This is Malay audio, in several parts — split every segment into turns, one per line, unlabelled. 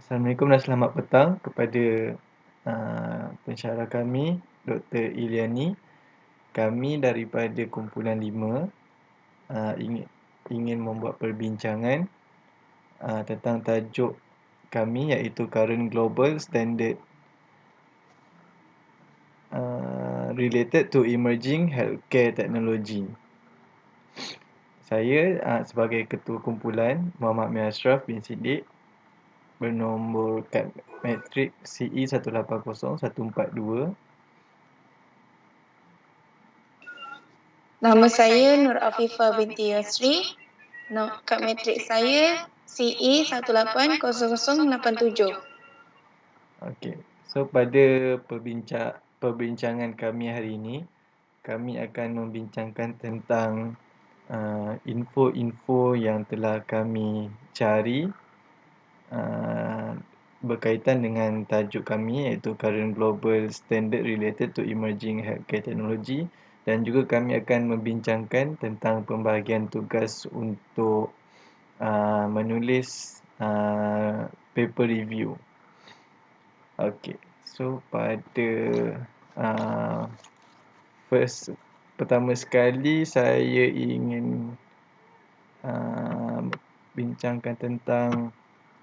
Assalamualaikum dan selamat petang kepada pensyarah kami, Dr. Iliani. Kami daripada kumpulan 5 ingin membuat perbincangan tentang tajuk kami, iaitu Current Global Standard Related to Emerging Healthcare Technology. Saya sebagai ketua kumpulan, Muhammad Mir Ashraf bin Siddiq, bernombor kad matrik CE 180142.
Nama saya Nur Afifah binti Yasri. Kad matrik saya CE 180087.
Okey. So pada perbincangan kami hari ini, kami akan membincangkan tentang info-info yang telah kami cari berkaitan dengan tajuk kami, iaitu Current Global Standard Related to Emerging Healthcare Technology, dan juga kami akan membincangkan tentang pembahagian tugas untuk menulis paper review. Okey, so pada pertama sekali saya ingin bincangkan tentang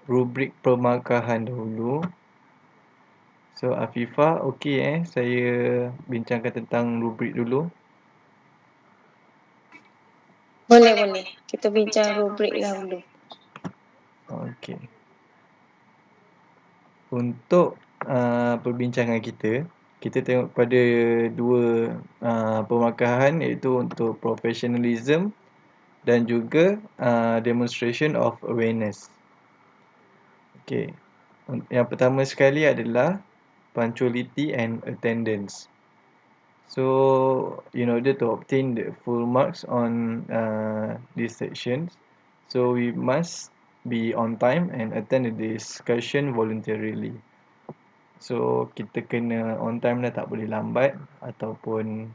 rubrik permarkahan dahulu. So Afifah, okey saya bincangkan tentang rubrik dulu.
Boleh. Kita bincang rubrik dahulu.
Okey. Untuk perbincangan kita tengok pada dua pemarkahan, iaitu untuk professionalism dan juga demonstration of awareness. Okey. Yang pertama sekali adalah punctuality and attendance. So, in order to obtain the full marks on these sections, so we must be on time and attend the discussion voluntarily. So, kita kena on time lah, tak boleh lambat, ataupun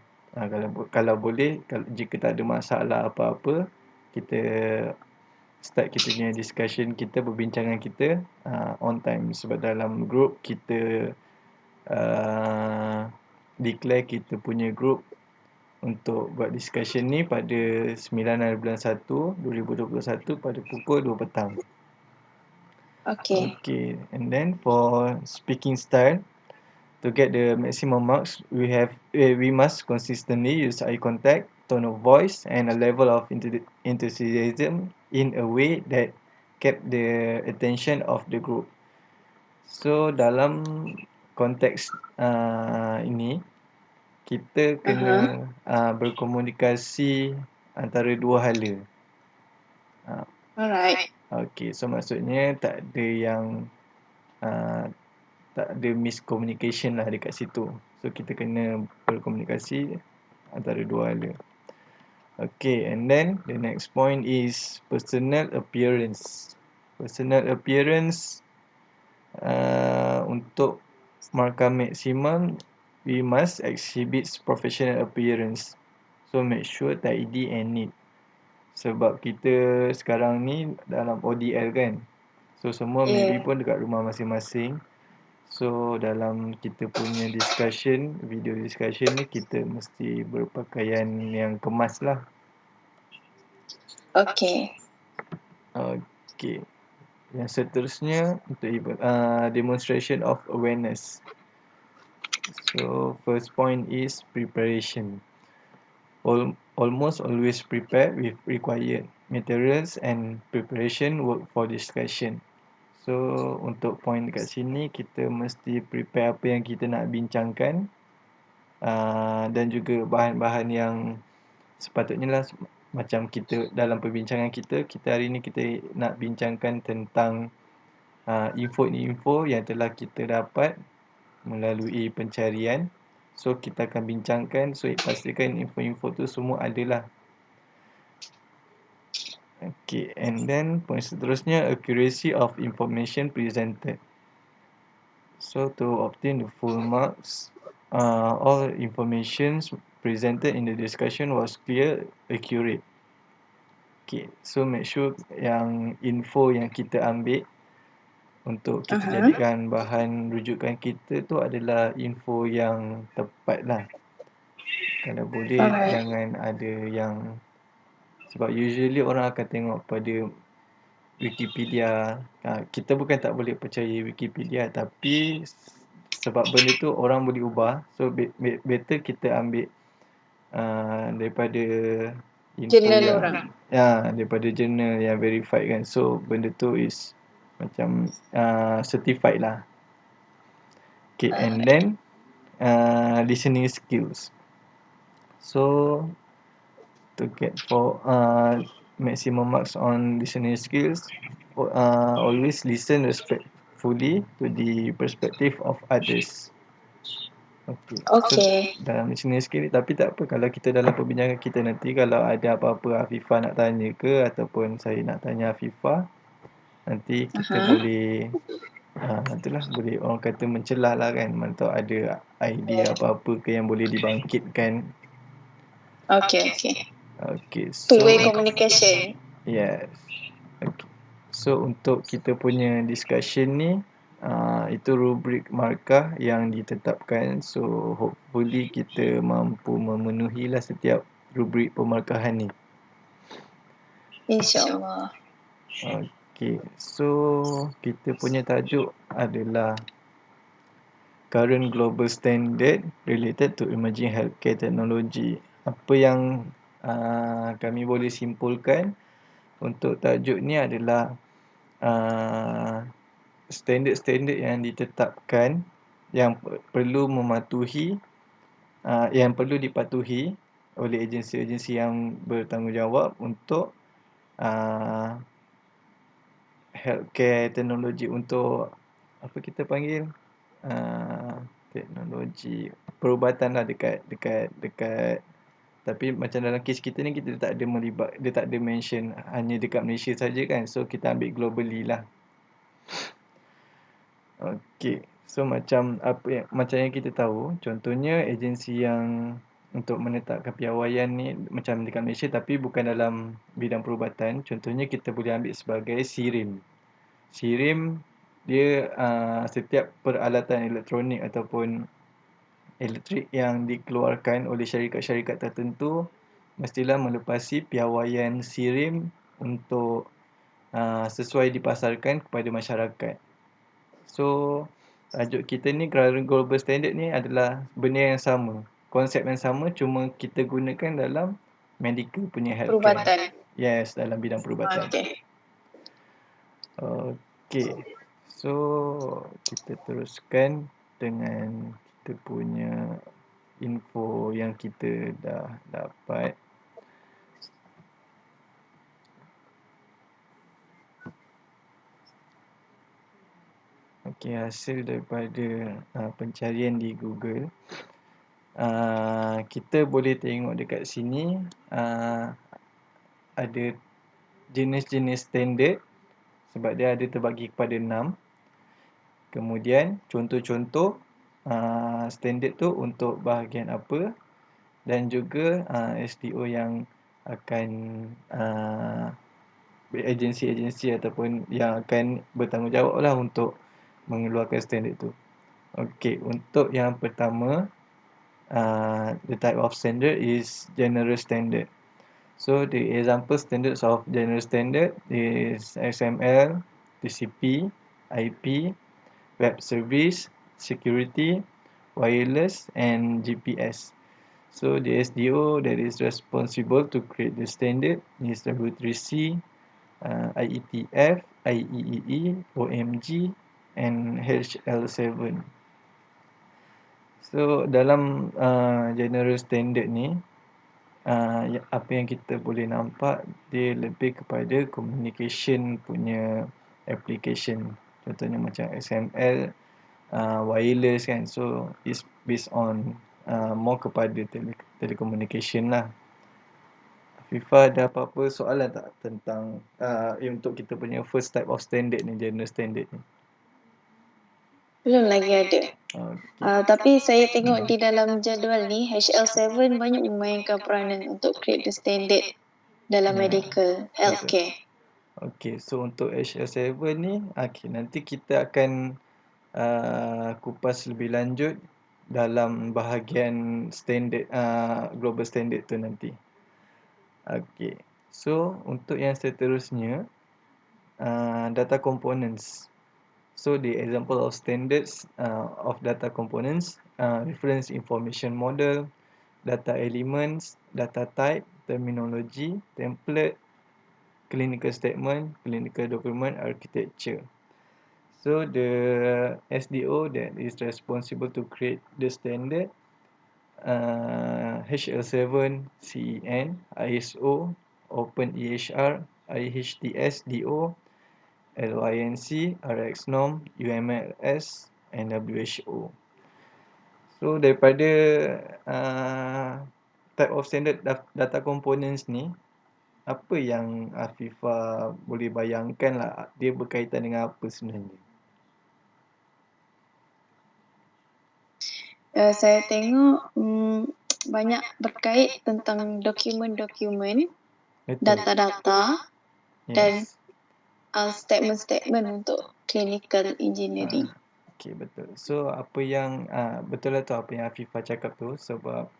kalau boleh, jika tak ada masalah apa-apa, kita start kita punya discussion kita, perbincangan kita on time. Sebab dalam group kita declare kita punya group untuk buat discussion ni pada 9 bulan 1 2021 pada pukul 2 petang. Okay. And then for speaking style, to get the maximum marks, we must consistently use eye contact, tone of voice, and a level of enthusiasm in a way that kept the attention of the group. So dalam konteks ini, kita kena berkomunikasi antara dua hala.
Alright.
Okay, so maksudnya tak ada miscommunication lah dekat situ. So kita kena berkomunikasi antara dua hala. Okay, and then the next point is personal appearance. Personal appearance untuk markah maksimum, we must exhibit professional appearance. So make sure tidy and neat. Sebab kita sekarang ni dalam ODL kan. So semua maybe pun dekat rumah masing-masing. So dalam kita punya discussion, video discussion ni, kita mesti berpakaian yang kemas lah.
Okay.
Yang seterusnya untuk demonstration of awareness. So first point is preparation. Almost always prepare with required materials and preparation work for discussion. So untuk point dekat sini, kita mesti prepare apa yang kita nak bincangkan, dan juga bahan-bahan yang sepatutnya lah. Macam kita dalam perbincangan kita hari ni, kita nak bincangkan tentang info-info yang telah kita dapat melalui pencarian. So kita akan bincangkan, so pastikan info-info tu semua adalah. Okay, and then point seterusnya, accuracy of information presented. So to obtain the full marks, all information presented in the discussion was clear, accurate. Okay, so make sure yang info yang kita ambil untuk kita jadikan bahan rujukan kita tu adalah info yang tepat lah. Kalau boleh jangan ada yang, sebab usually orang akan tengok pada Wikipedia. Kita bukan tak boleh percaya Wikipedia, tapi sebab benda tu orang boleh ubah, so better kita ambil daripada info
Jurnal
yang
orang.
daripada jurnal yang verified kan. So benda tu is macam certified lah. Okay, and then listening skills. So to get for maximum marks on listening skills, always listen respectfully to the perspective of others. Okay. So dalam listening skill, tapi tak apa kalau kita dalam perbincangan kita nanti, kalau ada apa-apa Afifah nak tanya ke ataupun saya nak tanya Afifah, nanti kita boleh itulah, boleh orang kata mencelah lah kan, mana tahu ada idea apa-apa ke yang boleh dibangkitkan.
Okay.
Okay, so
Two-way communication.
Yes. Okay. So untuk kita punya discussion ni, itu rubrik markah yang ditetapkan. So hopefully kita mampu memenuhilah setiap rubrik pemarkahan ni.
InsyaAllah.
Okay, so kita punya tajuk adalah Current Global Standard Related to Emerging Healthcare Technology. Apa yang kami boleh simpulkan untuk tajuk ni adalah standard-standard yang ditetapkan yang perlu mematuhi, yang perlu dipatuhi oleh agensi-agensi yang bertanggungjawab untuk healthcare teknologi, untuk apa kita panggil, teknologi perubatan lah dekat tapi macam dalam kes kita ni, kita tak ada mention hanya dekat Malaysia saja kan, so kita ambil globally lah. Okay, so macam yang kita tahu, contohnya agensi yang untuk menetapkan piawaian ni macam dekat Malaysia tapi bukan dalam bidang perubatan. Contohnya kita boleh ambil sebagai SIRIM. SIRIM dia setiap peralatan elektronik ataupun elektrik yang dikeluarkan oleh syarikat-syarikat tertentu mestilah melepasi piawaian SIRIM untuk sesuai dipasarkan kepada masyarakat. So tajuk kita ni, Current Global Standard ni adalah benda yang sama, konsep yang sama, cuma kita gunakan dalam medical punya healthcare.
Perubatan.
Yes, dalam bidang perubatan. Okay. So kita teruskan dengan kita punya info yang kita dah dapat. Okay, hasil daripada pencarian di Google, kita boleh tengok dekat sini ada jenis-jenis standard, sebab dia ada terbagi kepada 6. Kemudian contoh-contoh standard tu untuk bahagian apa, dan juga SDO yang akan agensi-agensi ataupun yang akan bertanggungjawab lah untuk mengeluarkan standard tu. Okay, untuk yang pertama, the type of standard is general standard. So the example standards of general standard is XML, TCP, IP, web service, security, wireless, and GPS. So the SDO that is responsible to create the standard is W3C, IETF, IEEE, OMG, and HL7. So dalam general standard ni, apa yang kita boleh nampak, dia lebih kepada communication punya application. Contohnya macam XML, wireless kan, so it's based on more kepada telecommunication lah. Afifah ada apa-apa soalan tak tentang untuk kita punya first type of standard ni, general standard ni?
Belum lagi ada. Tapi saya tengok di dalam jadual ni, HL7 banyak memainkan peranan untuk create the standard dalam medical healthcare.
Okey, so untuk HL7 ni, nanti kita akan kupas lebih lanjut dalam bahagian standard, global standard tu nanti. Okey, so untuk yang seterusnya, data components. So the example of standards of data components, reference information model, data elements, data type, terminology, template, clinical statement, clinical document, architecture. So the SDO that is responsible to create the standard, HL7, CEN, ISO, OpenEHR, IHTS, DO, LYNC, RxNorm, UMLS, and WHO. So daripada type of standard data components ni, apa yang Afifah boleh bayangkan lah dia berkaitan dengan apa sebenarnya?
Saya tengok banyak berkait tentang dokumen-dokumen,
Betul.
data-data dan
Yes.
statement-statement untuk clinical engineering.
Okay, betul. So apa yang betul lah tu apa yang Afifah cakap tu, sebab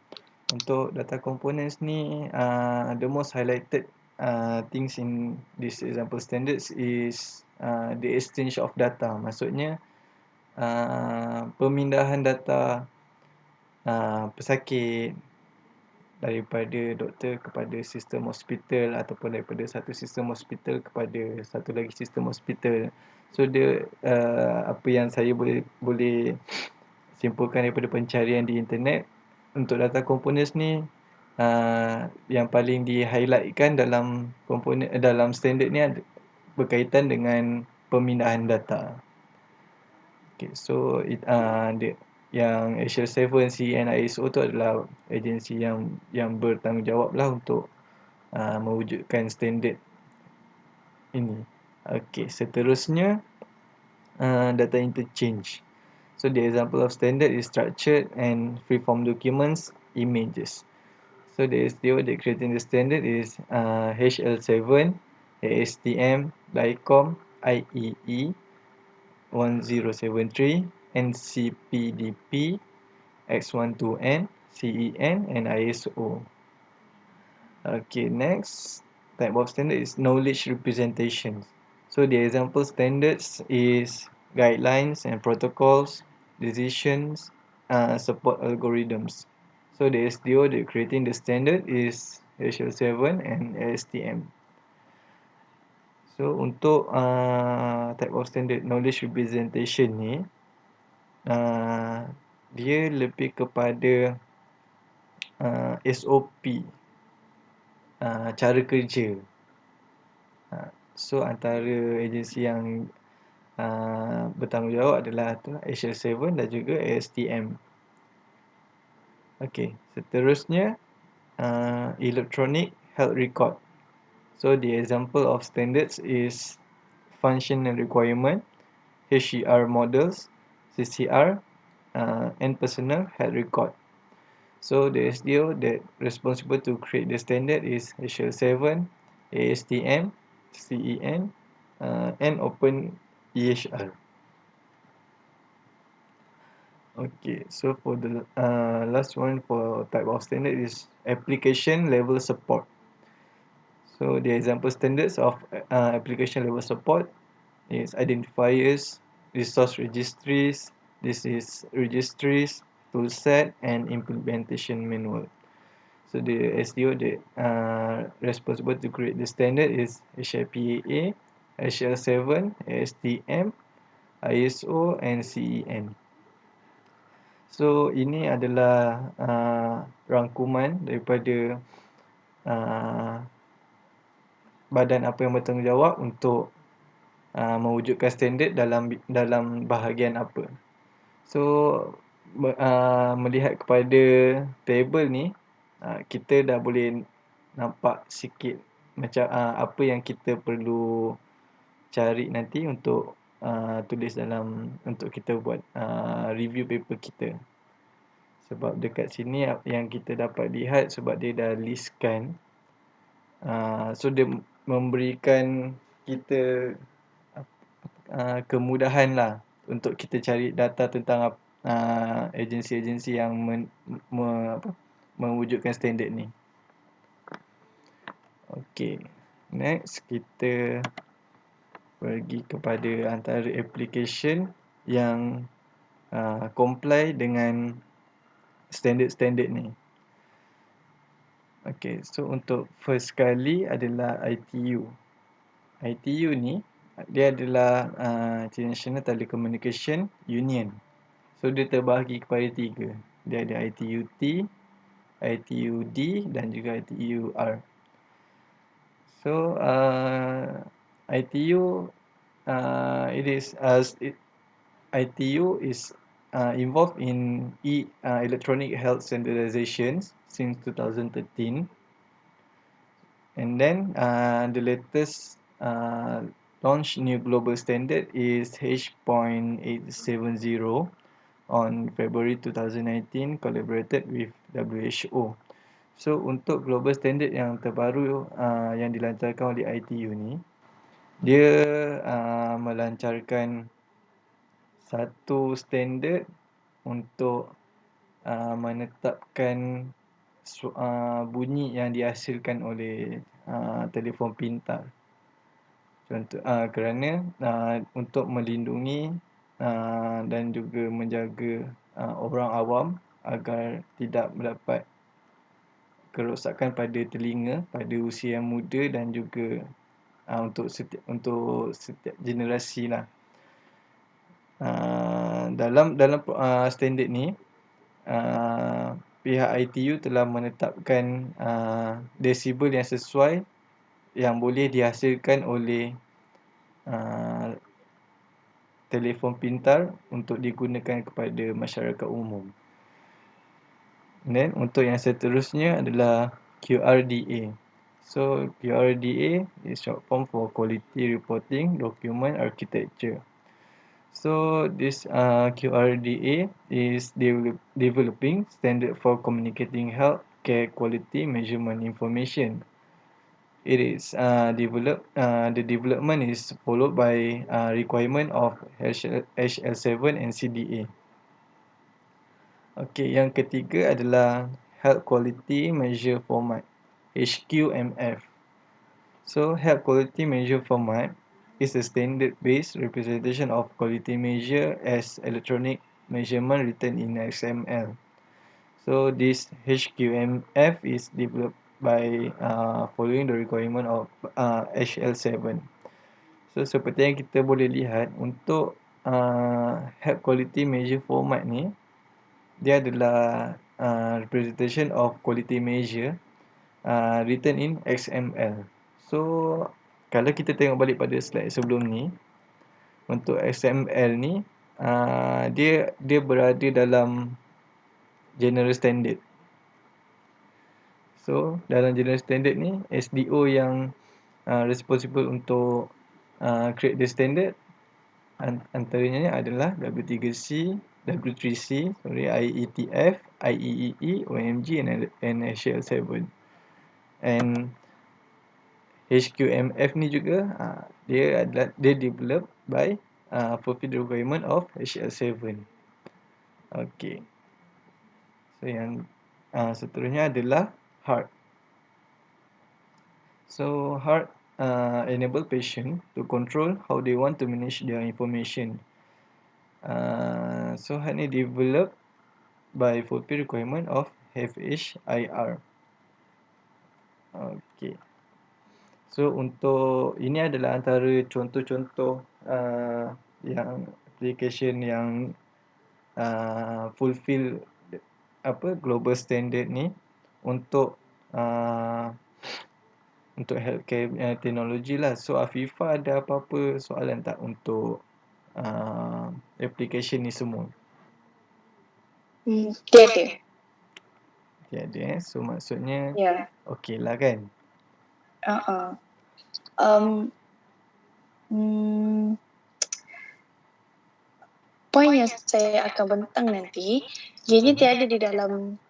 untuk data components ni the most highlighted things in this example standards is the exchange of data. Maksudnya pemindahan data pesakit daripada doktor kepada sistem hospital ataupun daripada satu sistem hospital kepada satu lagi sistem hospital. So dia apa yang saya boleh simpulkan daripada pencarian di internet, untuk data components ni yang paling di-highlightkan dalam komponen dalam standard ni berkaitan dengan pemindahan data. Okay, so yang HL7, CEN, ISO tu adalah agensi yang bertanggungjawab lah untuk mewujudkan standard ini. Okay, seterusnya data interchange. So the example of standard is structured and freeform documents, images. So the SDO that creating the standard is HL7, ASTM, DICOM, IEE 1073, NCPDP, X12N, CEN, and ISO. Okay, next type of standard is knowledge representation. So the example standards is guidelines and protocols, decisions, support algorithms. So the SDO that creating the standard is HL7 and ASTM. So untuk type of standard knowledge representation ni, dia lebih kepada SOP, cara kerja. So antara agensi yang bertanggungjawab adalah HL7 dan juga ASTM. Okay, seterusnya electronic health record. So the example of standards is functional requirement, HER models, CCR, and personal health record. So the SDO that responsible to create the standard is HL7, ASTM, CEN, and OpenEHR. Okay, so for the last one for type of standard is application level support. So the example standards of application level support is identifiers, resource registries, this is registries, toolset, and implementation manual. So the SDO that responsible to create the standard is HIPAA, HL7, ASTM, ISO, and CEN. So ini adalah rangkuman daripada badan apa yang bertanggungjawab untuk mewujudkan standard dalam bahagian apa. So melihat kepada table ni, kita dah boleh nampak sikit macam apa yang kita perlu cari nanti untuk tulis untuk kita buat review paper kita. Sebab dekat sini yang kita dapat lihat, sebab dia dah listkan, so dia memberikan kita kemudahan lah untuk kita cari data tentang agensi-agensi yang mewujudkan standard ni. Okey, next kita pergi kepada antara application yang comply dengan standard-standard ni. Okey, so untuk first sekali adalah ITU. ITU ni dia adalah International Telecommunication Union. So dia terbahagi kepada 3. Dia ada ITU-T, ITU-D dan juga ITU-R. So ITU ITU is involved in electronic health standardizations since 2013, and then the latest launch new global standard is H.870 on February 2019, collaborated with WHO. So untuk global standard yang terbaru yang dilancarkan oleh ITU ni, dia melancarkan satu standard untuk menetapkan bunyi yang dihasilkan oleh telefon pintar. Contoh kerana untuk melindungi dan juga menjaga orang awam agar tidak mendapat kerosakan pada telinga pada usia yang muda, dan juga untuk setiap generasi lah. Dalam standard ni, pihak ITU telah menetapkan desibel yang sesuai yang boleh dihasilkan oleh telefon pintar untuk digunakan kepada masyarakat umum. Dan untuk yang seterusnya adalah QRDA. So QRDA is short form for Quality Reporting Document Architecture. So this QRDA is developing standard for communicating health care quality measurement information. It is the development is followed by requirement of HL7 and CDA. Okey, yang ketiga adalah Health Quality Measure Format, HQMF. So Health Quality Measure Format is a standard-based representation of quality measure as electronic measurement written in XML. So this HQMF is developed by following the requirement of HL7. So seperti yang kita boleh lihat, untuk Health Quality Measure Format ni, dia adalah representation of quality measure written in XML. So kalau kita tengok balik pada slide sebelum ni, untuk XML ni dia berada dalam general standard. So dalam general standard ni, SDO yang responsible untuk create the standard antaranya adalah W3C, IETF, IEEE, OMG and HL7. And HQMF ni juga dia developed by fulfill the requirement of HL7. Okay. So yang seterusnya adalah HART. So HART enable patient to control how they want to manage their information. So HART ni developed by fulfill requirement of FHIR. Okay. So untuk ini adalah antara contoh-contoh yang application yang fulfill global standard ni untuk healthcare teknologi lah. So Afifah ada apa-apa soalan tak untuk application ni semua?
Dia ada.
Dia ada So maksudnya okey lah kan?
Poin yang saya akan bentang nanti, ianya tiada di dalam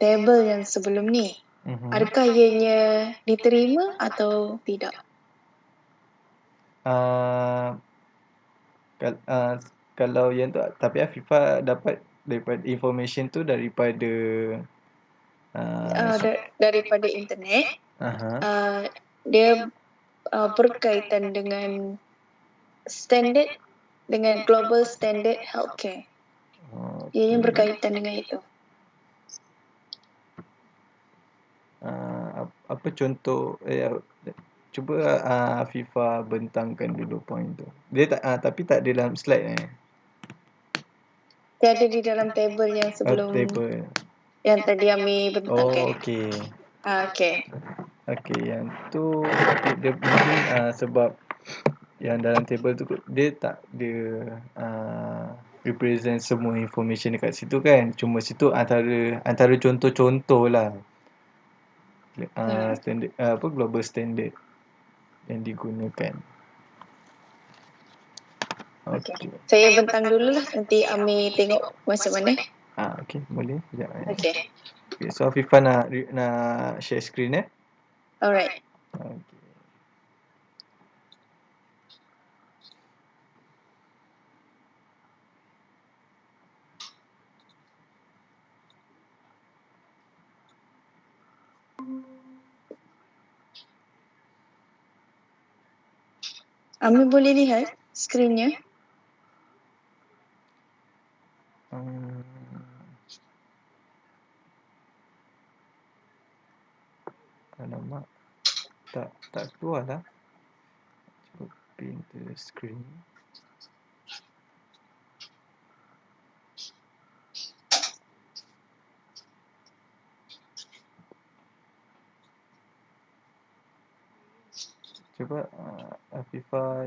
table yang sebelum ni. Adakah ianya diterima atau tidak?
uh, kalau yang tu, tapi Afifah dapat daripada information tu daripada
daripada internet.
Aha.
Dia berkaitan dengan standard, dengan global standard healthcare. Ianya berkaitan dengan itu.
Apa contoh, cuba Afifah bentangkan dulu point tu. Dia tak, tapi tak ada dalam slide
Dia ada di dalam table yang sebelum,
table.
yang tadi Ami bentangkan.
Okey.
Okey.
Okey, yang tu dia mungkin sebab yang dalam table tu dia tak dia represent semua information dekat situ kan. Cuma situ antara contoh-contoh lah. Standard, global standard yang digunakan.
Okey. Saya bentang dululah, nanti Ami tengok macam mana.
Okey, boleh. Sekejap.
Okey.
Okay, so Afifah nak share screen
Alright.
Okay.
Ami boleh lihat skrinnya?
Alamak, tak keluar lah. Cuba pin to the screen. Cuba Afifah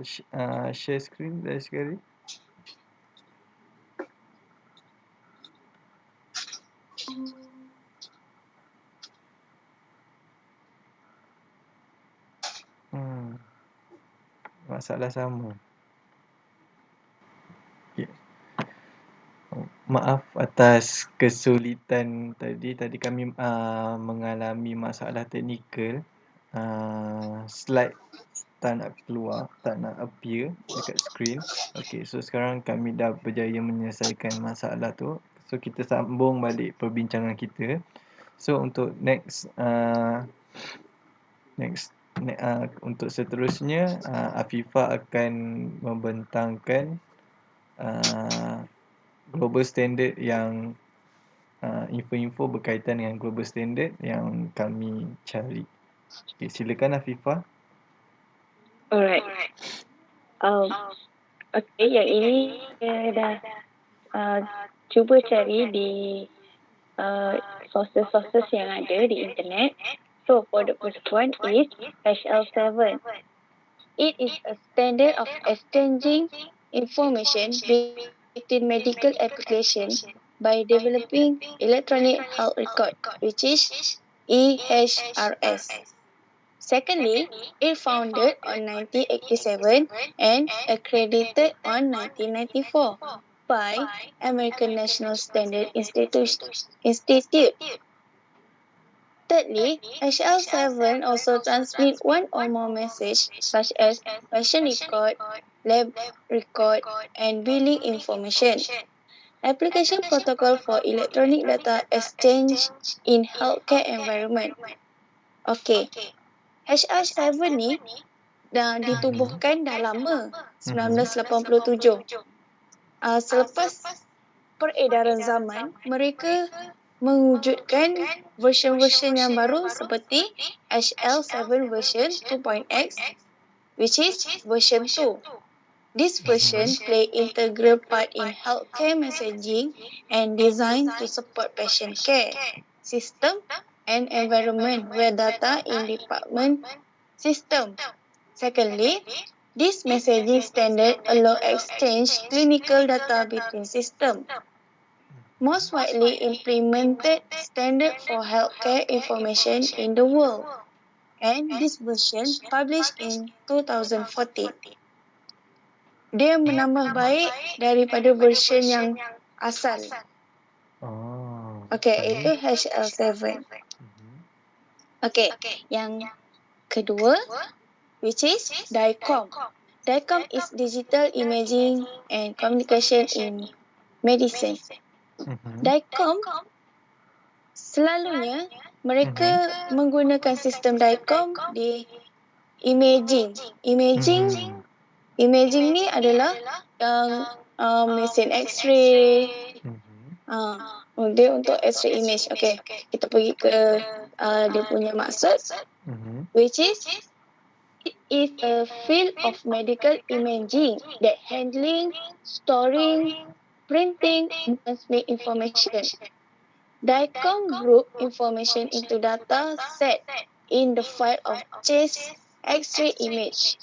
share screen dari sekali. Masalah sama. Okay. Maaf atas kesulitan tadi kami mengalami masalah teknikal. Slide tak nak keluar, tak nak appear dekat screen. Okay, so sekarang kami dah berjaya menyelesaikan masalah tu. So kita sambung balik perbincangan kita. So untuk next untuk seterusnya, Afifah akan membentangkan global standard yang info-info berkaitan dengan global standard yang kami cari. Okay, silakan Afifah.
Alright. Okay, yang ini saya dah cuba cari di sources-sources yang ada di internet. So, for the first one is HL7. It is a standard of exchanging information between medical applications by developing electronic health record, which is EHRS. Secondly, it founded on 1987 and accredited on 1994 by American National Standard Institute. Thirdly, HL7 also transmit one or more messages such as patient record, lab record, and billing information. Application protocol for electronic data exchange in healthcare environment. Okay, HL7 ni dah ditubuhkan dah lama, 1987. Selepas peredaran zaman, mereka mewujudkan version-version yang baru seperti HL7 version 2.x, which is version 2. This version play integral part in healthcare messaging and designed to support patient care, system and environment where data in department system. Secondly, this messaging standard allow exchange clinical data between systems. Most widely implemented standard for healthcare information in the world, and this version published in 2014. Dia menambah baik daripada version yang asal. Okay, itu HL7. Okay, yang kedua, which is DICOM. DICOM is Digital Imaging and Communication in Medicine. DICOM selalunya mereka menggunakan sistem DICOM di imaging. Imaging ni adalah yang mesin X-ray. Dia untuk X-ray image. Okay, kita pergi ke dia punya maksud, which is it is a field of medical imaging that handling, storing, printing, and transmit information. DICOM group information into data set in the file of chest X-ray image.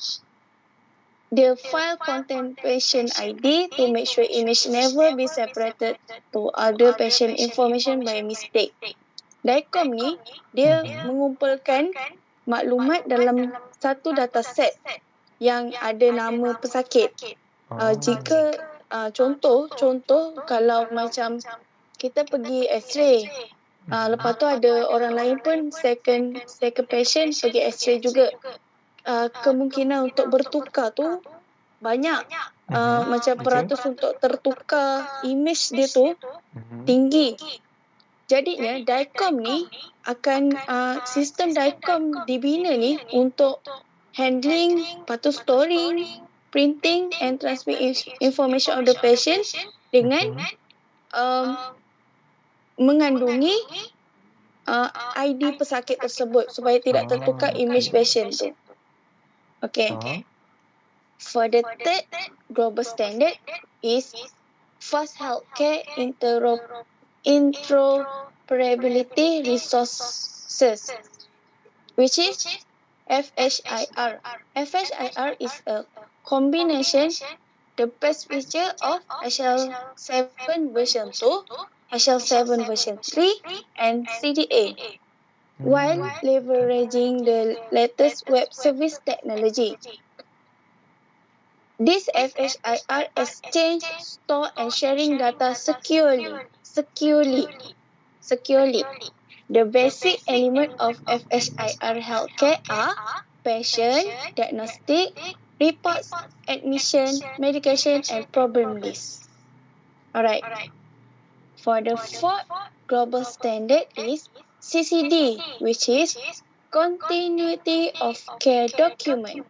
The file contain patient ID to make sure image never be separated to other patient information by mistake. DICOM ni, dia mengumpulkan maklumat dalam satu data set yang ada nama pesakit. Jika contoh kalau macam kita pergi X-ray, lepas tu ada orang lain pun second patient pergi X-ray juga. Kemungkinan untuk bertukar tu banyak. Macam peratus untuk tertukar image dia tu tinggi. Jadinya DICOM ni akan sistem DICOM dibina ni untuk handling, lepas tu storing, printing and transmit information of the patient dengan mengandungi ID pesakit tersebut supaya tidak tertukar image patient tu. Okay. For the third global standard is Fast Healthcare Interoperability Resources, which is FHIR. FHIR is a combination the best feature of HL7 version 2, HL7 version 3, and CDA, while leveraging the latest web service technology. This FHIR exchange, store and sharing data securely. The basic element of FHIR healthcare are patient, diagnostic, reports, admission, medication, and problem list. Alright. For the fourth global standard is CCD, which is Continuity of Care Document.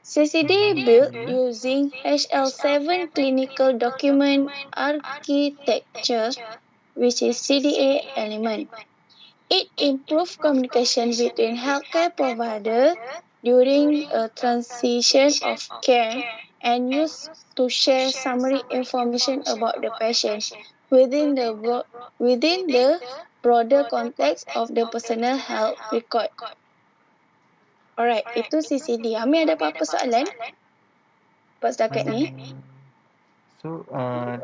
CCD built using HL7 Clinical Document Architecture, which is CDA element. It improves communication between healthcare providers during a transition of care and used to share summary information about the patient within the broader context of the personal health record. Alright, itu CCD. Ami ada apa-apa soalan buat setakat ni?
So,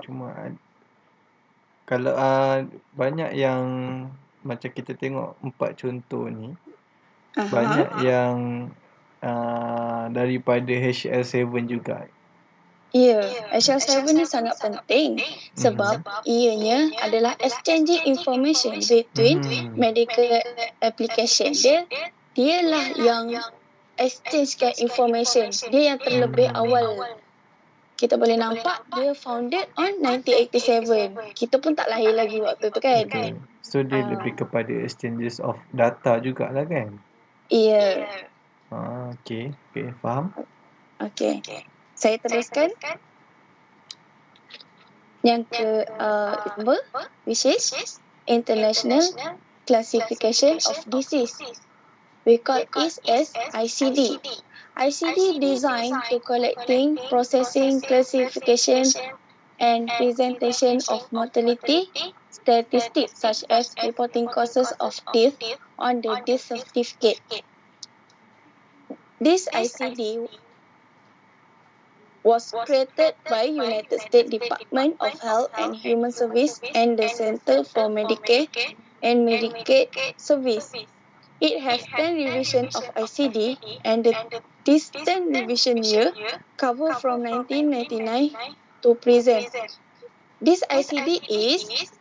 cuma kalau banyak yang macam kita tengok 4 contoh ni, banyak yang daripada HL7 juga.
Ya, HL7 ni sangat penting sebab ianya adalah exchanging information between medical application. Dialah yang exchangekan information. Dia yang terlebih awal. Kita boleh nampak dia founded on 1987. Kita pun tak lahir lagi waktu tu kan.
Okay. So dia lebih kepada exchanges of data jugalah kan?
Ya.
Okay, faham.
Okay. Saya teruskan. Yang ke which is International Classification of Disease. We call it as ICD. ICD designed to collecting, processing, classification, and presentation of mortality statistics such as reporting causes of death on the death certificate. This ICD was created by United States Department of Health and Human Services and the Center for Medicare and Medicaid Service. It has 10 revisions of ICD and this 10 revision year cover from 1999 to present. This ICD is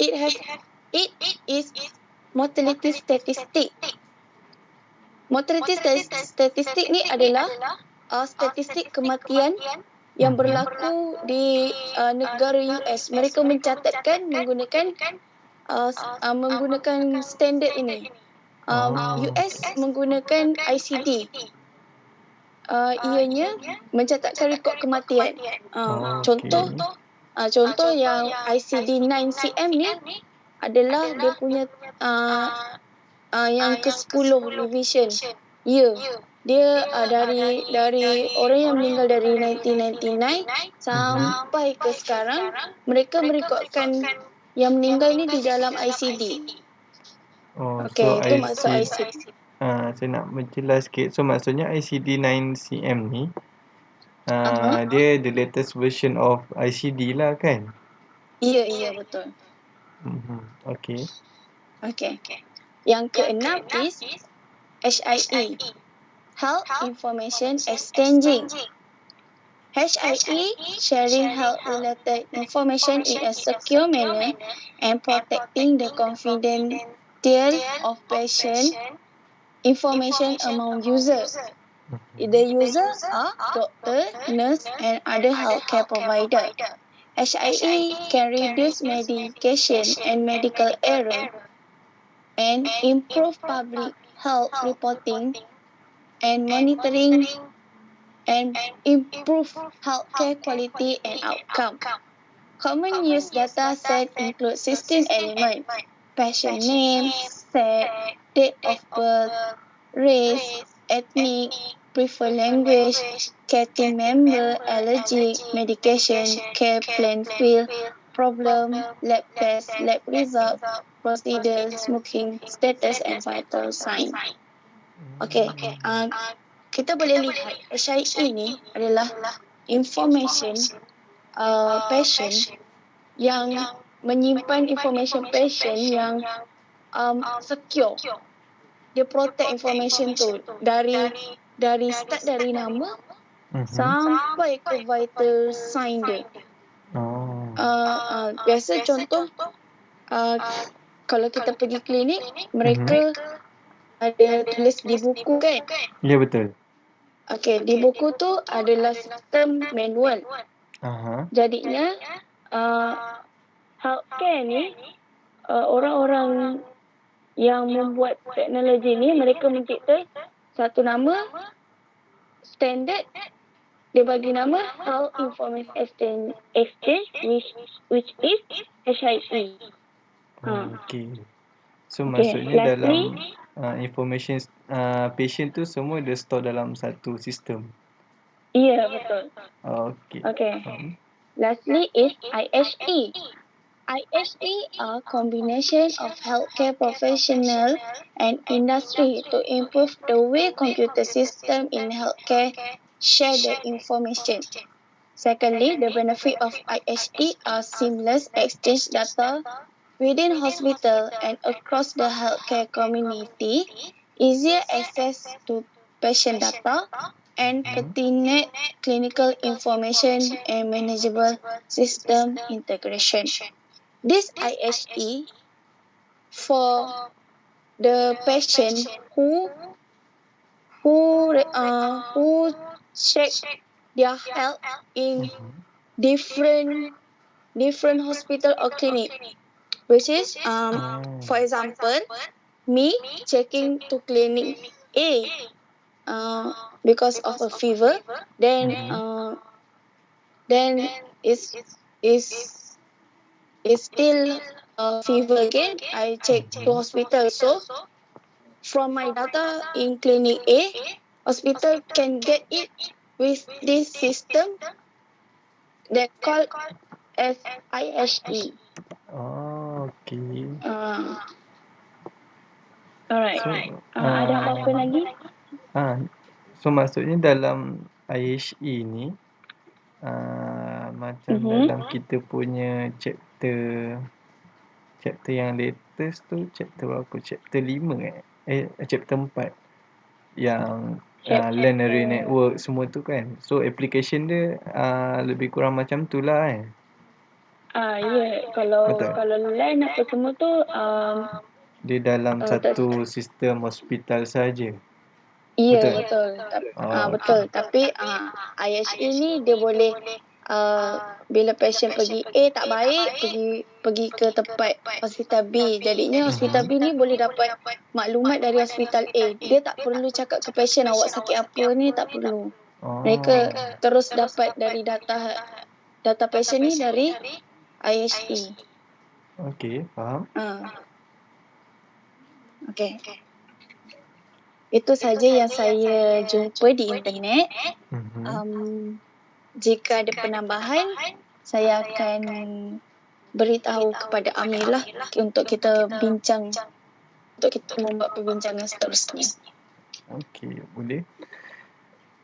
it is mortality statistic. Mortality statistik ni adalah statistik kematian yang berlaku di negara US. Mereka mencatatkan menggunakan standard ini. US menggunakan ICD. Ianya mencatatkan rekod kematian. Contoh yang ICD 9cm ni adalah dia punya yang ke-10 division. Dia dari orang yang meninggal dari 1999 sampai ke sekarang, mereka merekodkan yang meninggal ni di dalam ICD.
So
itu maksud ICD.
Saya nak menjelas sikit. So maksudnya ICD 9cm ni dia the latest version of ICD lah kan?
Ya, betul.
Okay.
Yang keenam is HIE, Health Information Exchanging. HIE, sharing health-related information in a secure manner and protecting the confidentiality of patient information among users. The user are doctor, nurse and other healthcare provider. HIE can reduce medication and medical error and improve public health reporting and monitoring and improve healthcare quality and outcome. Common use data set include 16 elements: patient name, sex, date of birth, race, ethnic, preferred language, care team member, allergy, medication, care plan field, problem, lab test, lab result, procedure, smoking status and vital sign. Kita boleh lihat HIE ni adalah information patient yang menyimpan information patient yang secure. Dia protect information tu dari start dari nama sampai ke vital sign dia. Biasa contoh kalau kita pergi klinik, mereka ada tulis di buku kan?
Ya, betul.
Di buku tu adalah sistem manual. Jadinya healthcare ni orang-orang yang membuat teknologi ni, mereka mencipta satu nama standard, dia bagi nama Health Information Exchange which is HIE.
So maksudnya dalam information patient tu semua dia store dalam satu sistem.
Ya, betul. Lastly is IHE. IHE are combination of healthcare professional and industry to improve the way computer system in healthcare share the information. Secondly, the benefit of IHE are seamless exchange data within hospital and across the healthcare community, easier access to patient data, and pertinent clinical information and manageable system integration. This IHE for the patient who check their health in different hospital or clinic, which is for example, me checking to clinic A because of a fever, then is still fever again, I check to hospital. So from my data in clinic A, hospital can get it with this system that called as IHE. Alright. Ada apa-apa lagi?
So maksudnya dalam IHE ni macam dalam kita punya chapter yang latest tu, chapter berapa? Chapter 5 chapter 4 yang learn area network semua tu kan. So application dia lebih kurang macam tu lah kan.
Kalau learn apa semua tu
dia dalam satu sistem hospital saja.
Iya,
Betul?
betul.
Okey.
Betul. Tapi IHE ni dia boleh bila pasien pergi A tak baik, pergi ke tempat hospital B. Jadinya hospital B ni boleh dapat maklumat dari hospital A. Dia tak perlu cakap ke pasien awak sakit apa ni, tak perlu. Mereka terus dapat dari data pasien ni dari IHE.
Okey, faham.
Okey. Itu saja yang saya jumpa di internet. Jika ada penambahan, saya akan beritahu kepada Amir lah untuk kita bincang, untuk kita membuat perbincangan seterusnya.
Okey, boleh.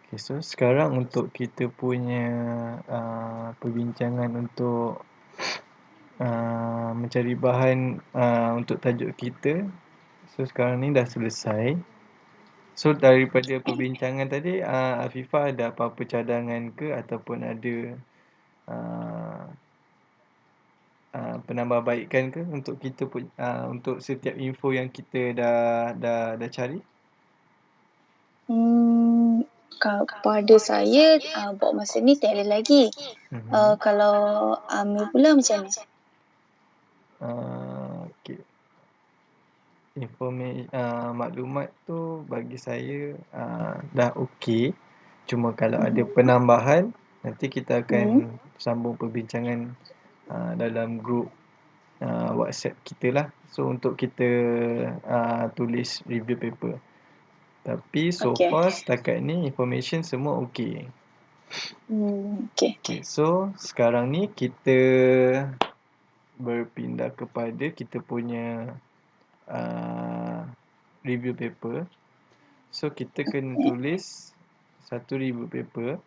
Okay, so sekarang untuk kita punya perbincangan untuk mencari bahan untuk tajuk kita. So sekarang ni dah selesai. So daripada perbincangan tadi, Afifah ada apa-apa cadangan ke ataupun ada penambahbaikan ke untuk kita untuk setiap info yang kita dah cari?
Kepada saya, buat masa ni tak ada lagi. Kalau Amir pula macam mana?
Okay. Maklumat tu bagi saya dah okey. Cuma kalau ada penambahan, nanti kita akan sambung perbincangan dalam grup WhatsApp kita lah. So untuk kita tulis review paper. Tapi so far setakat ni information semua okey. Okay, so sekarang ni kita berpindah kepada kita punya review paper. So kita kena tulis satu review paper.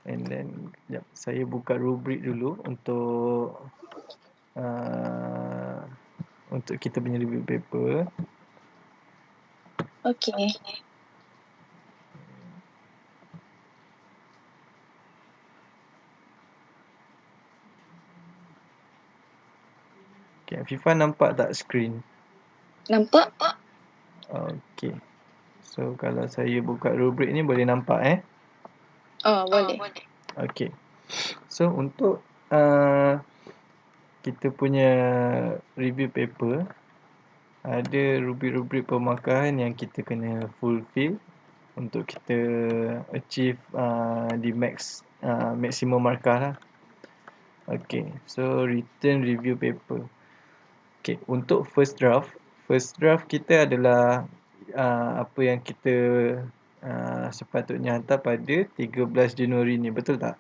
And then saya buka rubrik dulu untuk kita punya review paper.
Okay.
Okay, Afifah nampak tak screen?
Nampak?
Okay. So kalau saya buka rubrik ni boleh nampak
Boleh.
Okay. So untuk kita punya review paper, ada rubrik-rubrik pemakahan yang kita kena fulfill untuk kita achieve di maximum markah lah. Okay, so written review paper. Okay, untuk first draft kita adalah apa yang kita sepatutnya hantar pada 13 Januari ni, betul tak?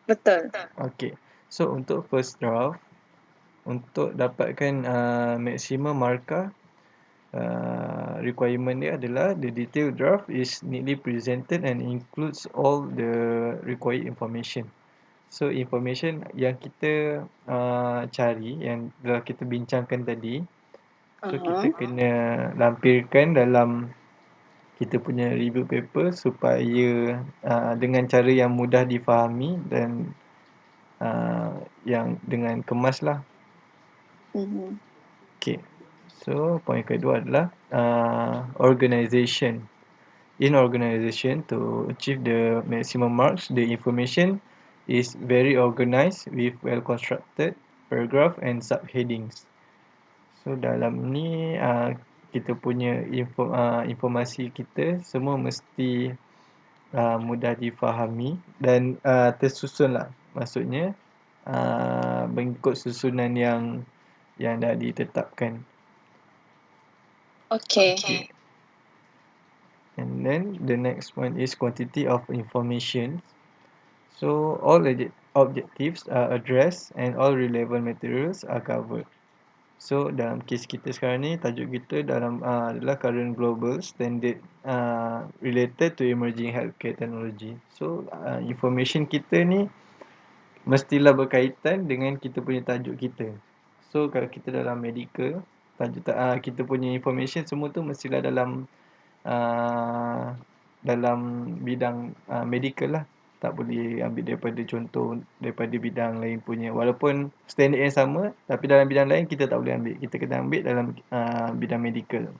Betul.
Okay, so untuk first draft, untuk dapatkan maximum markah, requirement dia adalah the detailed draft is neatly presented and includes all the required information. So information yang kita cari, yang telah kita bincangkan tadi, so kita kena lampirkan dalam kita punya review paper supaya dengan cara yang mudah difahami dan yang dengan kemas lah. Okay. So point kedua adalah organisation. In organisation, to achieve the maximum marks, the information is very organised with well-constructed paragraph and subheadings. So dalam ni kita punya informasi kita semua mesti mudah difahami dan tersusun lah. Maksudnya mengikut susunan yang dah ditetapkan.
Okay.
And then the next one is quantity of information. So all objectives are addressed and all relevant materials are covered. So dalam kes kita sekarang ni, tajuk kita adalah current global standard related to emerging healthcare technology. So information kita ni mestilah berkaitan dengan kita punya tajuk kita. So kalau kita dalam medical, kita punya information semua tu mestilah dalam bidang medical lah. Tak boleh ambil daripada contoh daripada bidang lain punya. Walaupun standard yang sama, tapi dalam bidang lain kita tak boleh ambil. Kita kena ambil dalam bidang medical.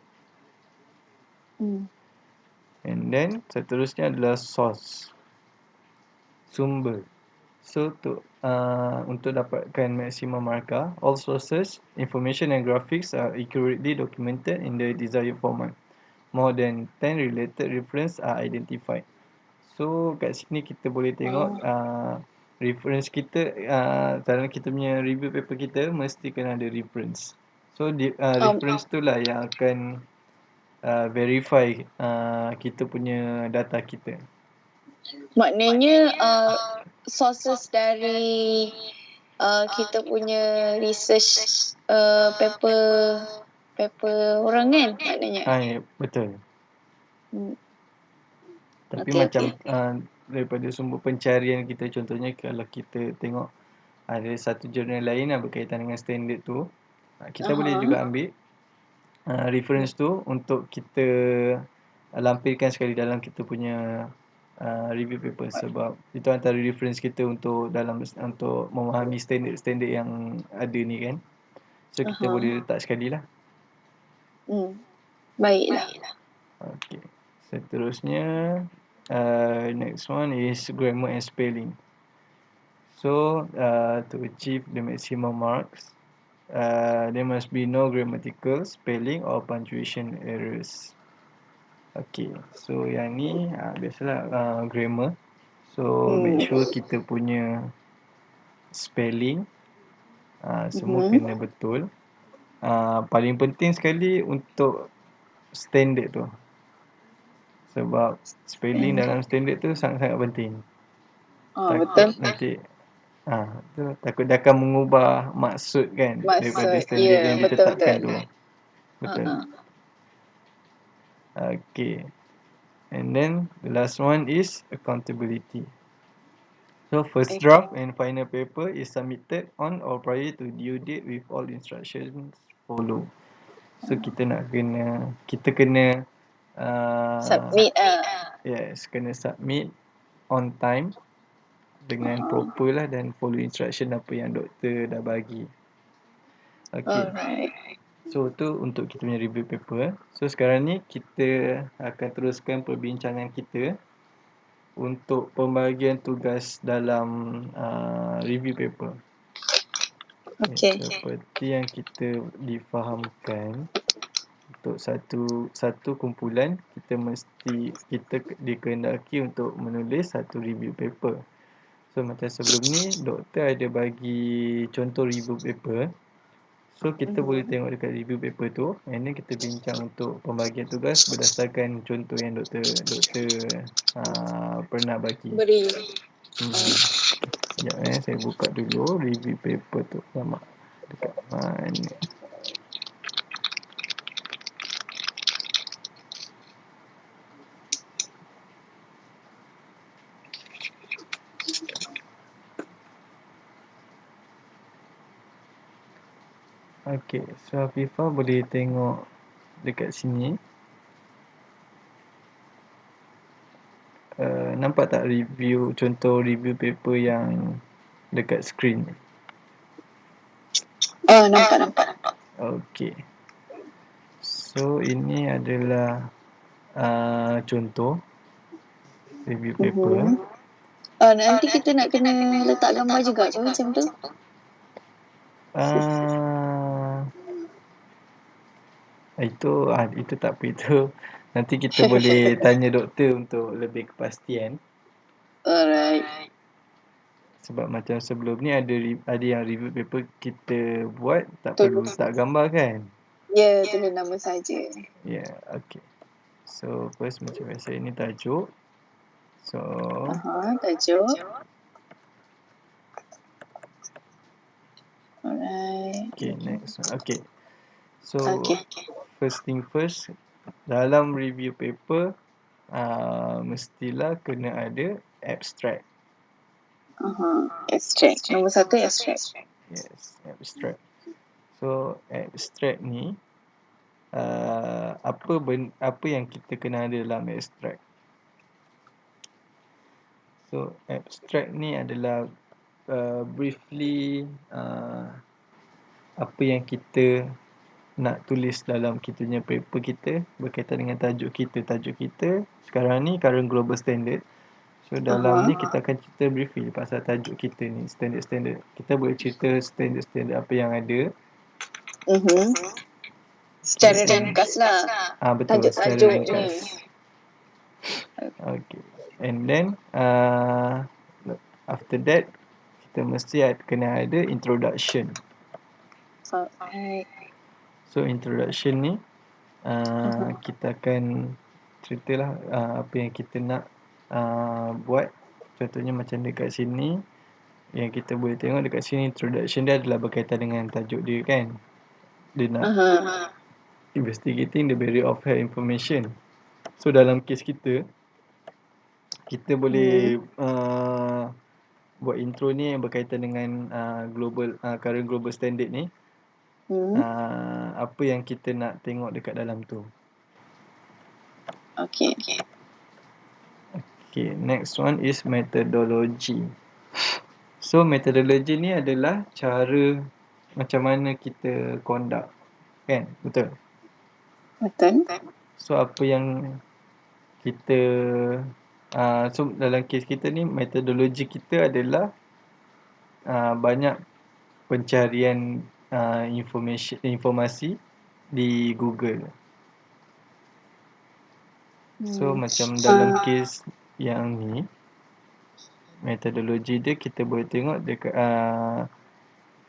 And then seterusnya adalah source, sumber. So untuk dapatkan maksimum markah, all sources, information and graphics are accurately documented in the desired format. More than 10 related reference are identified. So kat sini kita boleh tengok reference kita, dalam kita punya review paper kita mesti kena ada reference. So reference tu lah yang akan verify kita punya data kita.
Maknanya sources dari kita punya research paper orang kan maknanya.
Ya, betul. Tapi
Okay,
macam daripada sumber pencarian kita, contohnya kalau kita tengok ada satu jurnal lain yang berkaitan dengan standard tu, kita boleh juga ambil reference tu untuk kita lampirkan sekali dalam kita punya review paper, sebab itu antara reference kita untuk memahami standard yang ada ni kan. So kita boleh letak sekali lah.
Baiklah.
Okay. Seterusnya next one is grammar and spelling. So to achieve the maximum marks, there must be no grammatical, spelling or punctuation errors. Okay, so yang ni biasalah grammar. So make sure kita punya spelling semua kena betul. Paling penting sekali untuk standard tu, sebab spelling dalam standard tu sangat-sangat penting. Takut nanti takut dia akan mengubah maksud kan daripada standard yang ditetapkan tu. Betul. Okay. And then the last one is accountability. So first draft and final paper is submitted on or prior to due date with all instructions follow. So kita kena
submit
yes, kena submit on time dengan proper lah dan follow instruction apa yang doktor dah bagi. Okay. So tu untuk kita punya review paper. So sekarang ni kita akan teruskan perbincangan kita untuk pembahagian tugas dalam review paper.
Okay.
Seperti yang kita difahamkan, untuk satu kumpulan kita dikehendaki untuk menulis satu review paper. So macam sebelum ni doktor ada bagi contoh review paper. So kita boleh tengok dekat review paper tu, and then kita bincang untuk pembagian tugas berdasarkan contoh yang doktor pernah bagi.
Beri.
Sekejap saya buka dulu review paper tu. Lama dekat mana? Okay, so Afifah boleh tengok dekat sini. Nampak tak contoh review paper yang dekat screen?
Nampak.
Okay. So ini adalah contoh review paper.
Nanti kita nak kena letak gambar juga ke macam tu?
Itu tak apa, itu nanti kita boleh tanya doktor untuk lebih kepastian.
Alright.
Sebab macam sebelum ni ada yang review paper kita buat tak perlu letak gambar kan?
Ya, tulis nama saja.
Yeah, okay. So first macam biasa ini tajuk. So
tajuk. Alright.
Okay, next one. Okay. So first thing first, dalam review paper mestilah kena ada abstract.
Abstract. Nombor satu abstract.
Yes, abstract. So abstract ni apa yang kita kena ada dalam abstract. So abstract ni adalah briefly apa yang kita nak tulis dalam kita punya paper kita berkaitan dengan tajuk kita sekarang ni current global standard. So dalam ni kita akan cerita briefly pasal tajuk kita ni, standard. Kita boleh cerita standard apa yang ada.
Secara ringkas lah.
Betul, secara
Tajuk-tajuk
ringkas. Okay. And then after that kita mesti kena ada introduction.
Okay.
So introduction ni kita akan ceritalah apa yang kita nak buat. Contohnya macam dekat sini yang kita boleh tengok dekat sini, introduction dia adalah berkaitan dengan tajuk dia kan. Dia nak investigating the barrier of health information. So dalam kes kita boleh buat intro ni yang berkaitan dengan current global standard ni. Apa yang kita nak tengok dekat dalam tu.
Okay,
next one is methodology. So methodology ni adalah cara macam mana kita conduct, kan? Betul? So apa yang kita so dalam kes kita ni, metodologi kita adalah banyak pencarian informasi di Google. So macam dalam kes yang ni, metodologi dia kita boleh tengok dekat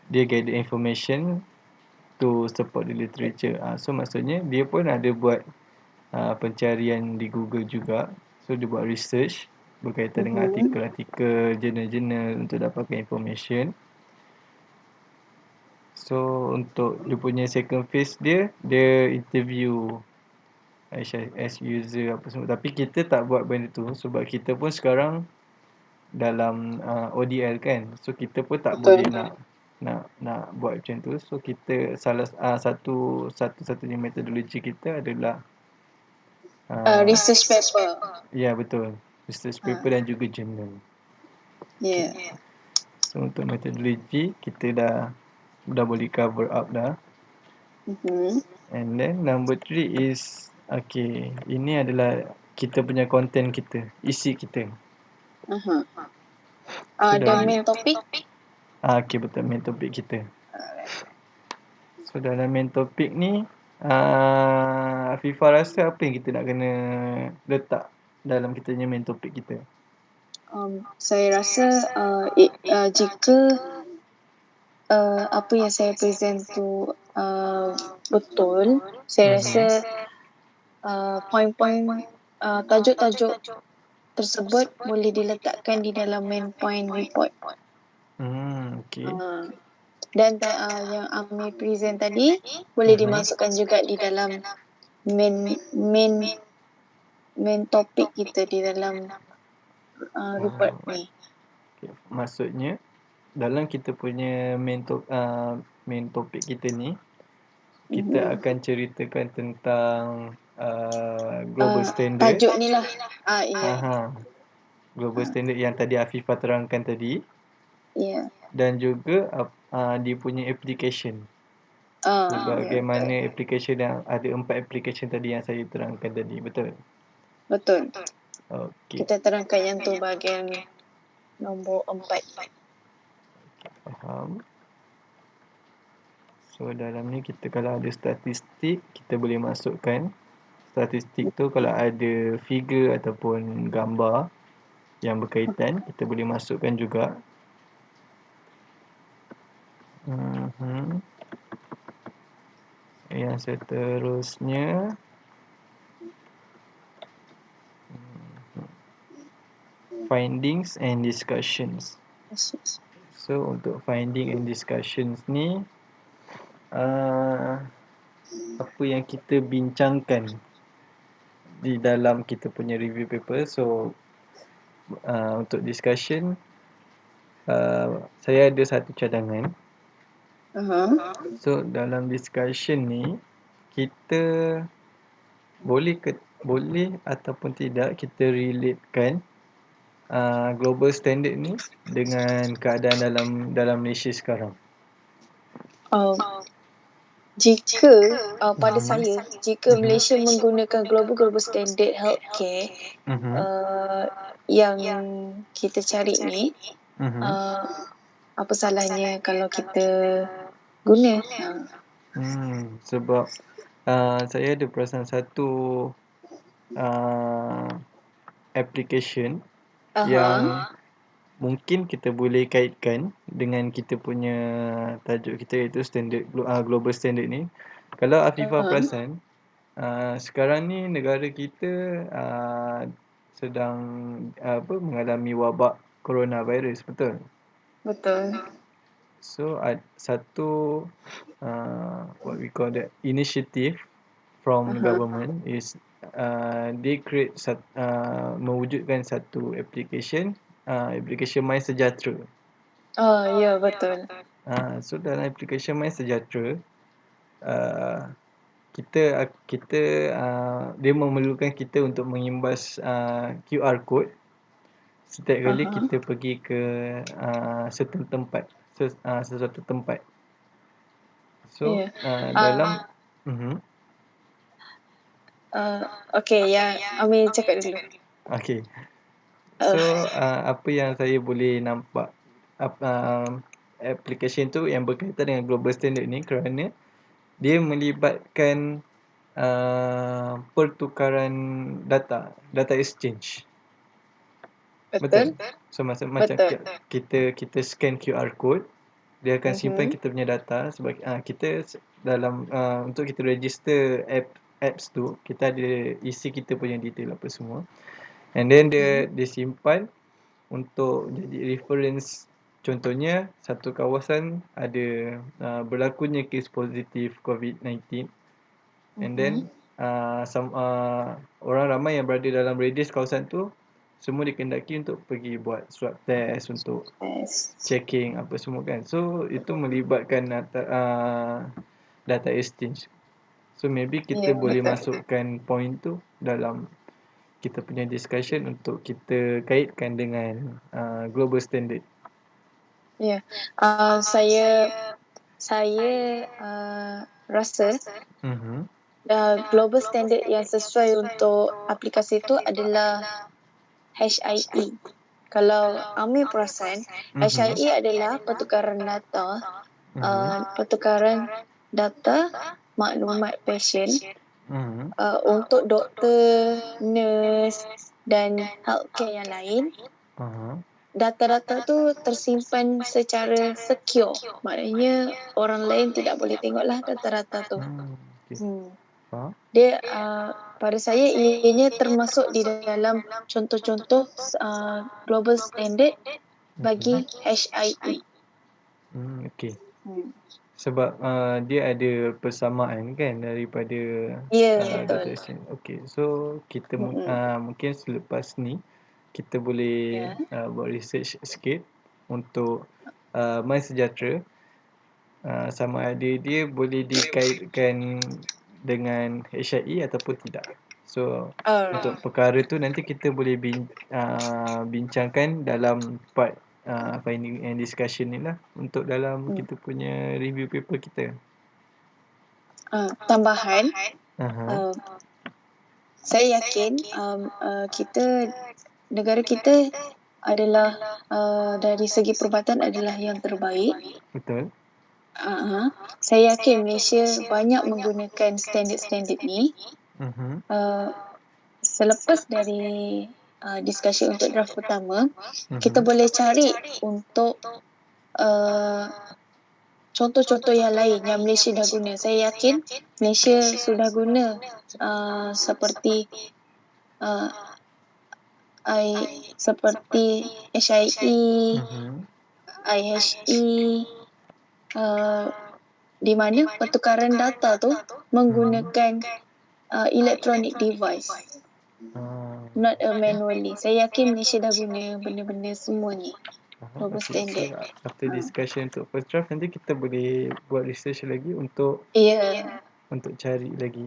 dia gather information to support the literature. So maksudnya dia pun ada buat pencarian di Google juga. So dia buat research berkaitan dengan artikel-artikel, jurnal-jurnal untuk dapatkan information. So untuk dia punya second phase dia interview as user apa semua. Tapi kita tak buat benda tu sebab kita pun sekarang dalam ODL kan. So kita pun tak boleh nak buat macam tu. So kita satu-satunya metodologi kita adalah
research paper.
Ya, betul. Research paper dan juga journal. So untuk metodologi kita dah boleh cover up dah. And then number 3 is ini adalah kita punya content kita, isi kita.
Dan main topik?
Betul, main topik kita. So dalam main topik ni Afifah rasa apa yang kita nak kena letak dalam kita punya main topik kita?
Saya rasa jika apa yang saya present tu betul, saya rasa poin-poin tajuk-tajuk tersebut boleh diletakkan di dalam main point report. Dan yang Amir present tadi boleh dimasukkan juga di dalam main topik kita di dalam report ni.
Maksudnya dalam kita punya main topik kita ni kita akan ceritakan tentang global standard.
Tajuk ni lah.
Global standard yang tadi Afifah terangkan tadi. Dan juga dia punya application. Bagaimana application yang ada 4 application tadi yang saya terangkan tadi. Betul?
Betul. Kita terangkan yang tu bahagian nombor 4.
Faham. So dalam ni kita kalau ada statistik kita boleh masukkan. Statistik tu kalau ada figure ataupun gambar yang berkaitan kita boleh masukkan juga. Yang seterusnya findings and discussions. So untuk finding and discussions ni apa yang kita bincangkan di dalam kita punya review paper. So untuk discussion saya ada satu cadangan. So dalam discussion ni kita boleh ataupun tidak kita relatekan global standard ni dengan keadaan dalam Malaysia sekarang.
jika pada saya, jika Malaysia menggunakan global standard healthcare yang kita cari ni, apa salahnya kalau kita guna?
Sebab saya ada perasan satu application yang mungkin kita boleh kaitkan dengan kita punya tajuk kita, iaitu standard global standard ni. Kalau Afifah perasan, sekarang ni negara kita sedang mengalami wabak coronavirus, betul?
Betul.
So satu what we call that initiative from government is they create mewujudkan satu application MySejahtera.
Ya, betul.
So dalam application MySejahtera, kita dia memerlukan kita untuk mengimbas QR code setiap kali kita pergi ke sesuatu tempat. So dalam
okey, yang Amir cakap dulu.
okey. So apa yang saya boleh nampak application tu yang berkaitan dengan global standard ni, kerana dia melibatkan pertukaran data exchange. Betul? So macam kita scan QR code, dia akan simpan kita punya data sebagai kita dalam untuk kita register apps tu, kita ada isi kita punya detail apa semua, and then dia simpan untuk jadi reference. Contohnya satu kawasan ada berlakunya kes positif COVID-19, and then orang ramai yang berada dalam radius kawasan tu semua dikehendaki untuk pergi buat swab test untuk checking apa semua kan. So itu melibatkan data exchange. So maybe kita boleh masukkan point tu dalam kita punya discussion untuk kita kaitkan dengan global standard.
Ya, saya rasa global standard yang sesuai untuk aplikasi itu adalah HIE. Kalau Amir perasan, HIE adalah pertukaran data maklumat pasien untuk doktor, nurse dan healthcare yang lain. Data-data tu tersimpan secara secure. Maknanya orang lain tidak boleh tengoklah data-data tu. Dia pada saya ianya termasuk di dalam contoh-contoh global standard bagi HIE.
Okey. Sebab dia ada persamaan kan daripada data exchange. Okey. So kita mungkin selepas ni kita boleh buat research sikit untuk MySejahtera, sama ada dia boleh dikaitkan dengan HIE ataupun tidak. So untuk perkara tu nanti kita boleh bincangkan dalam part finding and discussion ni lah, untuk dalam kita punya review paper kita.
Tambahan, saya yakin negara kita adalah dari segi perubatan adalah yang terbaik.
Betul.
Saya yakin Malaysia banyak menggunakan standard-standard ni. Selepas dari diskusi untuk draft pertama, kita boleh cari untuk contoh-contoh yang lain yang Malaysia dah guna. Saya yakin Malaysia sudah guna seperti HIE, IHE, di mana pertukaran data tu menggunakan electronic device, not manually. Saya yakin Malaysia dah guna benda-benda semua ni. Global standard.
So after discussion untuk first draft, nanti kita boleh buat research lagi untuk untuk cari lagi.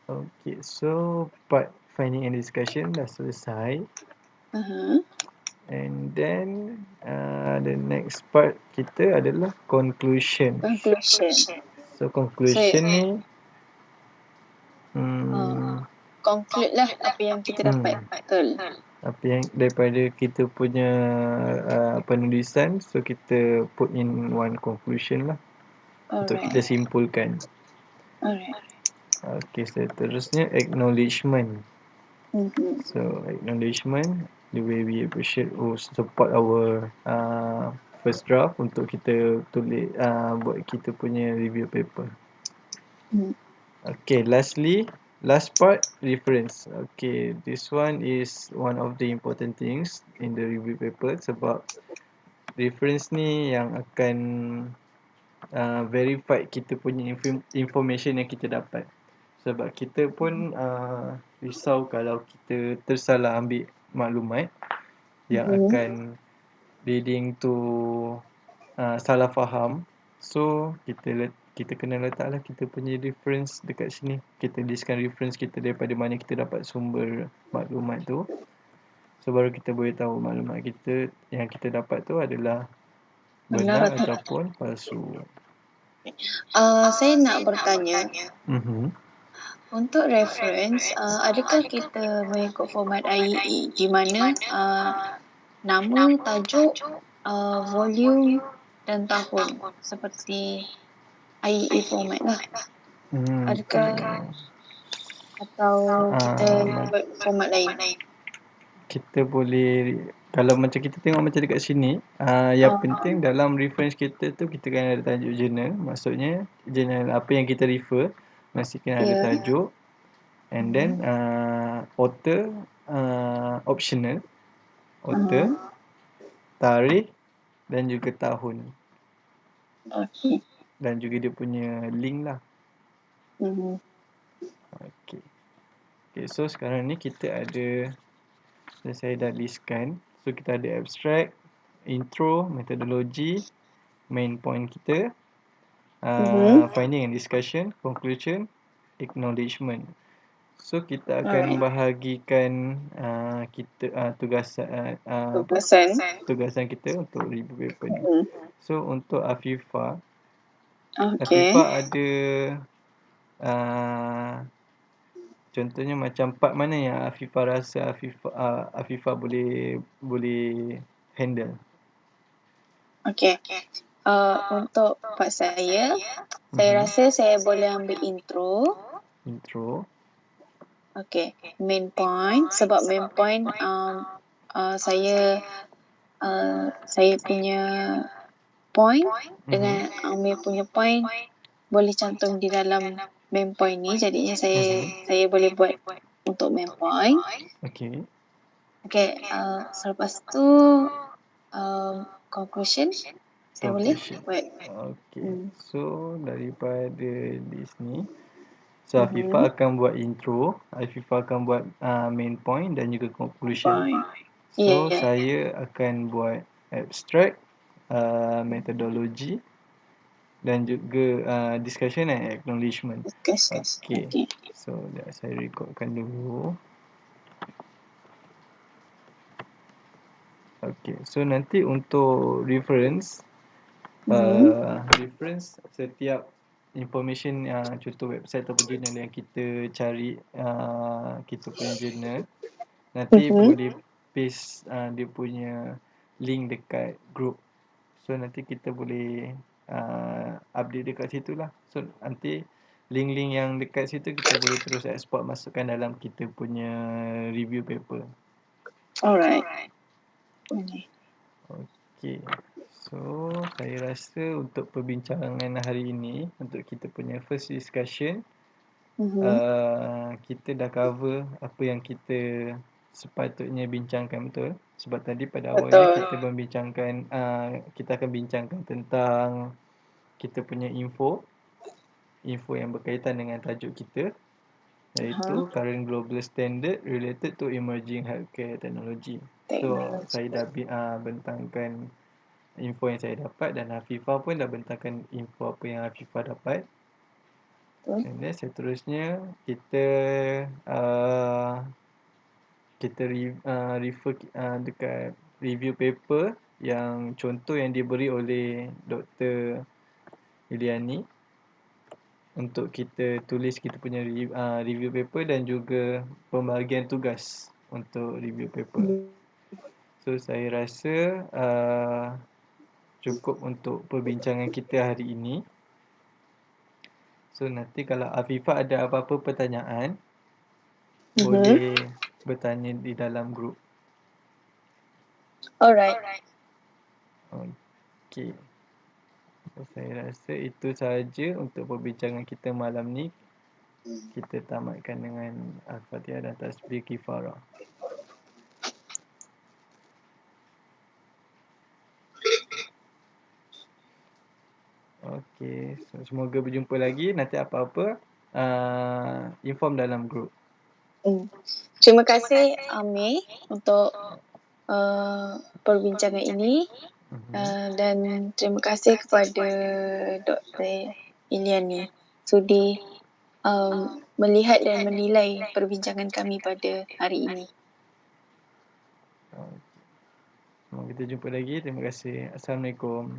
Okay, so part finding and discussion dah selesai. And then the next part kita adalah conclusion. So conclusion ni
conclude lah apa yang kita dapat. Betul.
Apa yang daripada kita punya penulisan, so kita put in one conclusion lah. Untuk kita simpulkan.
Alright.
Okay, seterusnya acknowledgement. So acknowledgement, the way we appreciate support our first draft untuk kita tulis buat kita punya review paper. Okay, last part, reference. Okay, this one is one of the important things in the review paper sebab reference ni yang akan verify kita punya information yang kita dapat. Sebab kita pun risau kalau kita tersalah ambil maklumat yang akan leading to salah faham. So kita kena letaklah kita punya reference dekat sini. Kita listkan reference kita daripada mana kita dapat sumber maklumat tu. So baru kita boleh tahu maklumat kita yang kita dapat tu adalah benar ataupun palsu.
Saya nak bertanya, untuk reference, adakah kita mengikut format IEE di mana nama, tajuk, volume dan tahun seperti IEE format lah? Adakah atau kita buat format lain?
Kita boleh, kalau macam kita tengok macam dekat sini, yang penting dalam reference kita tu kita kena ada tajuk jurnal. Maksudnya jurnal apa yang kita refer mesti kena ada tajuk, and then author, optional author, tarikh dan juga tahun. Dan juga dia punya link lah. Okay, so sekarang ni kita ada, saya dah listkan. So kita ada abstract, intro, metodologi, main point kita, finding and discussion, conclusion, acknowledgement. So kita akan bahagikan tugasan kita untuk review paper ni. So untuk Afifah, Afifah ada contohnya macam part mana yang Afifah rasa Afifah boleh handle?
Okay. Untuk part saya rasa saya boleh ambil intro. Okay. Main point. Sebab main point saya punya point dengan Amir punya point boleh cantum di dalam main point ni. Jadinya saya boleh buat untuk main point. Okay. Selepas tu conclusion saya boleh buat.
Okay. So daripada list ni, so Afifah akan buat intro, Afifah akan buat main point dan juga conclusion. So saya akan buat abstract, metodologi dan juga discussion and acknowledgement. Okay. So saya recordkan dulu. Okay. So nanti untuk reference, reference setiap information, contoh website atau jurnal yang kita cari, kita punya jurnal, nanti boleh paste dia punya link dekat group. So nanti kita boleh update dekat situ lah. So nanti link-link yang dekat situ kita boleh terus export masukkan dalam kita punya review paper.
Alright.
Okay. So saya rasa untuk perbincangan hari ini, untuk kita punya first discussion, kita dah cover apa yang kita sepatutnya bincangkan, betul? Sebab tadi pada awalnya kita membincangkan, kita akan bincangkan tentang kita punya info yang berkaitan dengan tajuk kita, iaitu current global standard related to emerging healthcare technology. So saya dah bentangkan info yang saya dapat dan Afifah pun dah bentangkan info apa yang Afifah dapat. And then seterusnya kita refer dekat review paper yang contoh yang diberi oleh Dr. Iliani. untuk kita tulis kita punya review paper dan juga pembahagian tugas untuk review paper. So saya rasa cukup untuk perbincangan kita hari ini. So nanti kalau Afifah ada apa-apa pertanyaan, boleh bertanya di dalam grup.
Alright.
Okay. So, saya rasa itu sahaja untuk perbincangan kita malam ni. Kita tamatkan dengan Al-Fatihah dan Tasbih Kifarah. Okey, so, semoga berjumpa lagi. Nanti apa-apa inform dalam grup.
Terima kasih Amir untuk perbincangan ini. Dan terima kasih kepada Dr. Iliani sudi melihat dan menilai perbincangan kami pada hari ini.
Semoga kita jumpa lagi. Terima kasih. Assalamualaikum.